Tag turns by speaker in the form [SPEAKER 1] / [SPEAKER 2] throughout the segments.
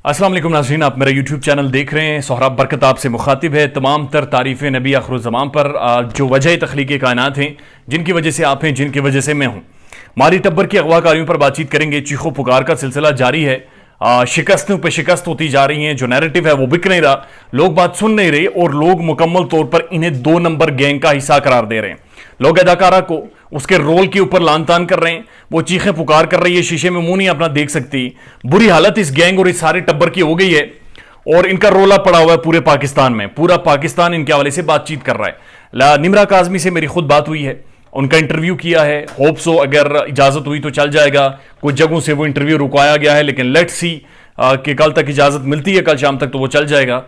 [SPEAKER 1] अस्सलाम वालेकुम नाज़रीन, आप मेरा यूट्यूब चैनल देख रहे हैं। सोहराब बरकत आपसे मुखातिब है। तमाम तर तारीफ़ें नबी आखिरुज़्ज़मान पर, जो वजह तख्लीक़ कायनात हैं, जिनकी वजह से आप हैं, जिनकी वजह से मैं हूँ। माली टब्बर की अगवाकारियों पर बातचीत करेंगे। चीखो पुकार का सिलसिला जारी है। शिकस्तों पे शिकस्त होती जा रही हैं। जो नैरेटिव है वो बिक नहीं रहा, लोग बात सुन नहीं रहे और लोग मुकम्मल तौर पर इन्हें 2 नंबर गैंग का हिस्सा करार दे रहे हैं। लोग अदाकारा को उसके रोल के ऊपर लान तान कर रहे हैं। वो चीखें पुकार कर रही है, शीशे में मुंह नहीं अपना देख सकती। बुरी हालत इस गैंग और इस सारे टब्बर की हो गई है और इनका रोला पड़ा हुआ है पूरे पाकिस्तान में। पूरा पाकिस्तान इनके हवाले से बातचीत कर रहा है। निमरा काज़मी से मेरी खुद बात हुई है, उनका इंटरव्यू किया है। होप सो अगर इजाज़त हुई तो चल जाएगा। कुछ जगहों से वो इंटरव्यू रुकवाया गया है, लेकिन लेट्स सी कि कल तक इजाज़त मिलती है, कल शाम तक तो वो चल जाएगा।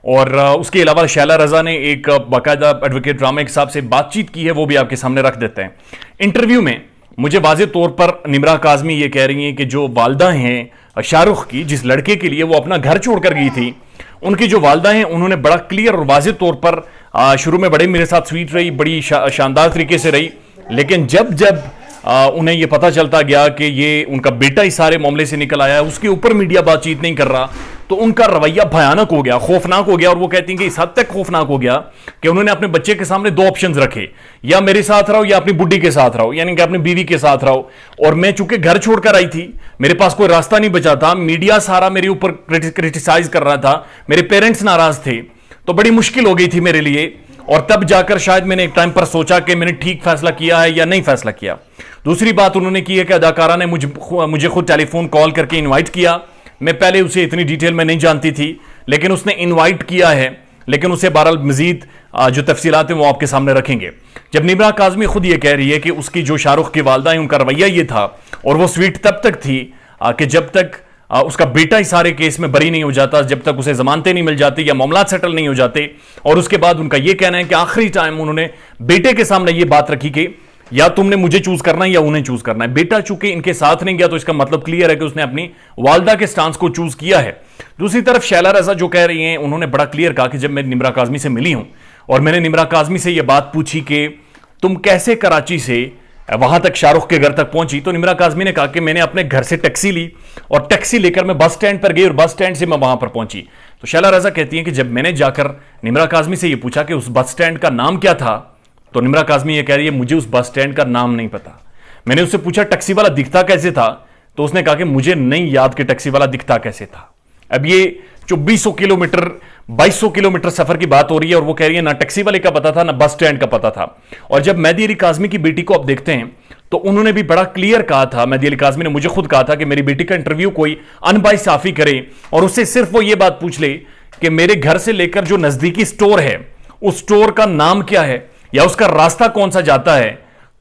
[SPEAKER 1] और उसके अलावा शैला रज़ा ने एक बाकायदा एडवोकेट ड्रामा के साहब से बातचीत की है, वो भी आपके सामने रख देते हैं। इंटरव्यू में मुझे वाज़े तौर पर निमरा काज़मी ये कह रही हैं कि जो वालदा हैं शाहरुख की, जिस लड़के के लिए वो अपना घर छोड़कर गई थी, उनकी जो वालदा हैं उन्होंने बड़ा क्लियर और वाज़े तौर पर शुरू में बड़े मेरे साथ स्वीट रही, बड़ी शानदार तरीके से रही, लेकिन जब जब उन्हें यह पता चलता गया कि ये उनका बेटा इस सारे मामले से निकल आया है, उसके ऊपर मीडिया बातचीत नहीं कर रहा, तो उनका रवैया भयानक हो गया, खौफनाक हो गया। और वो कहती हैं कि इस हद तक खौफनाक हो गया कि उन्होंने अपने बच्चे के सामने 2 ऑप्शंस रखे, या मेरे साथ रहो या अपनी बुड्ढी के साथ रहो, यानी कि अपनी बीवी के साथ रहो। और मैं चूंकि घर छोड़कर आई थी, मेरे पास कोई रास्ता नहीं बचा था, मीडिया सारा मेरे ऊपर क्रिटिसाइज कर रहा था, मेरे पेरेंट्स नाराज थे, तो बड़ी मुश्किल हो गई थी मेरे लिए। और तब जाकर शायद मैंने एक टाइम पर सोचा कि मैंने ठीक फैसला किया है या नहीं फैसला किया। दूसरी बात उन्होंने की है कि अदाकारा ने मुझे खुद टेलीफोन कॉल करके इनवाइट किया। मैं पहले उसे इतनी डिटेल में नहीं जानती थी, लेकिन उसने इनवाइट किया है, लेकिन उसे बहरहाल मजीद जो तफसीलात हैं वो आपके सामने रखेंगे। जब निमरा काज़मी खुद ये कह रही है कि उसकी जो शाहरुख की वालदा है उनका रवैया ये था, और वो स्वीट तब तक थी कि जब तक उसका बेटा इस सारे केस में बरी नहीं हो जाता, जब तक उसे जमानतें नहीं मिल जाती या मामला सेटल नहीं हो जाते। और उसके बाद उनका यह कहना है कि आखिरी टाइम उन्होंने बेटे के सामने यह बात रखी कि या तुमने मुझे चूज करना है या उन्हें चूज करना है। बेटा चूंकि इनके साथ नहीं गया, तो इसका मतलब क्लियर है कि उसने अपनी वालदा के स्टांस को चूज किया है। दूसरी तरफ शैला रज़ा जो कह रही हैं, उन्होंने बड़ा क्लियर कहा कि जब मैं निमरा काज़मी से मिली हूं और मैंने निमरा काज़मी से यह बात पूछी कि तुम कैसे कराची से वहां तक शाहरुख के घर तक पहुंची, तो निमरा काज़मी ने कहा कि मैंने अपने घर से टैक्सी ली और टैक्सी लेकर मैं बस स्टैंड पर गई और बस स्टैंड से मैं वहां पर पहुंची। तो शैला रज़ा कहती हैं कि जब मैंने जाकर निमरा काज़मी से यह पूछा कि उस बस स्टैंड का नाम क्या था, तो निमरा काज़मी ये कह रही है मुझे उस बस स्टैंड का नाम नहीं पता। मैंने उससे पूछा टैक्सी वाला दिखता कैसे था, तो उसने कहा कि मुझे नहीं याद कि टैक्सी वाला दिखता कैसे था। अब ये 2400 किलोमीटर 2200 किलोमीटर सफर की बात हो रही है और वो कह रही है ना टैक्सी वाले का पता था ना बस स्टैंड का पता था। और जब मेहदी अली काज़मी की बेटी को आप देखते हैं तो उन्होंने भी बड़ा क्लियर कहा था, मेहदी अली काज़मी ने मुझे खुद कहा था कि मेरी बेटी का इंटरव्यू कोई अनबाइस साफी करे और उससे सिर्फ वो ये बात पूछ ले कि मेरे घर से लेकर जो नजदीकी स्टोर है उस स्टोर का नाम क्या है या उसका रास्ता कौन सा जाता है,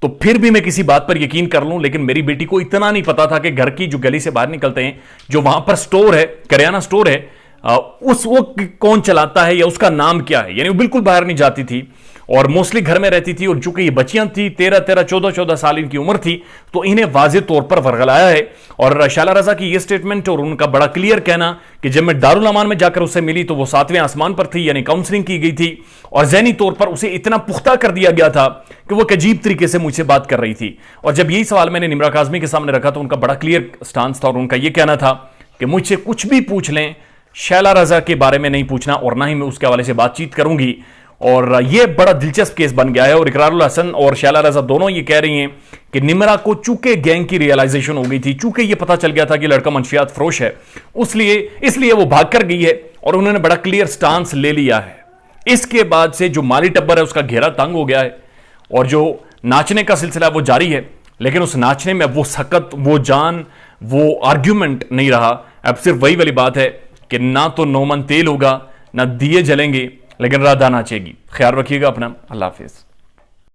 [SPEAKER 1] तो फिर भी मैं किसी बात पर यकीन कर लूं। लेकिन मेरी बेटी को इतना नहीं पता था कि घर की जो गली से बाहर निकलते हैं जो वहां पर स्टोर है, करियाना स्टोर है, वो कौन चलाता है या उसका नाम क्या है। यानी वो बिल्कुल बाहर नहीं जाती थी और मोस्टली घर में रहती थी। और चूंकि ये बच्चियां थी 13-13, 14-14 साल इनकी उम्र थी, तो इन्हें वाज़े तौर पर वर्गलाया है। और शैला रज़ा की ये स्टेटमेंट और उनका बड़ा क्लियर कहना कि जब मैं दारुल अमान में जाकर उससे मिली तो वो 7वें आसमान पर थी, यानी काउंसलिंग की गई थी और ज़हनी तौर पर उसे इतना पुख्ता कर दिया गया था कि वो एक अजीब तरीके से मुझसे बात कर रही थी। और जब यही सवाल मैंने निमरा काज़मी के सामने रखा तो उनका बड़ा क्लियर स्टांस था और उनका यह कहना था कि मुझसे कुछ भी पूछ लें, शैला रज़ा के बारे में नहीं पूछना और ना ही मैं उसके हवाले से बातचीत करूंगी। और यह बड़ा दिलचस्प केस बन गया है। और इकरारुल हसन और शैला रज़ा दोनों ये कह रही हैं कि निमरा को चूंकि गैंग की रियलाइजेशन हो गई थी, चूंकि ये पता चल गया था कि लड़का मंशियात फरोश है, इसलिए वो भाग कर गई है और उन्होंने बड़ा क्लियर स्टांस ले लिया है। इसके बाद से जो माली टब्बर है उसका घेरा तंग हो गया है और जो नाचने का सिलसिला वो जारी है, लेकिन उस नाचने में वो सकत, वो जान, वो आर्ग्यूमेंट नहीं रहा। अब सिर्फ वही वाली बात है कि ना तो नौमन तेल होगा ना दिए जलेंगे, लेकिन राधा नाचेगी। ख्याल रखिएगा अपना। अल्लाह हाफिज़।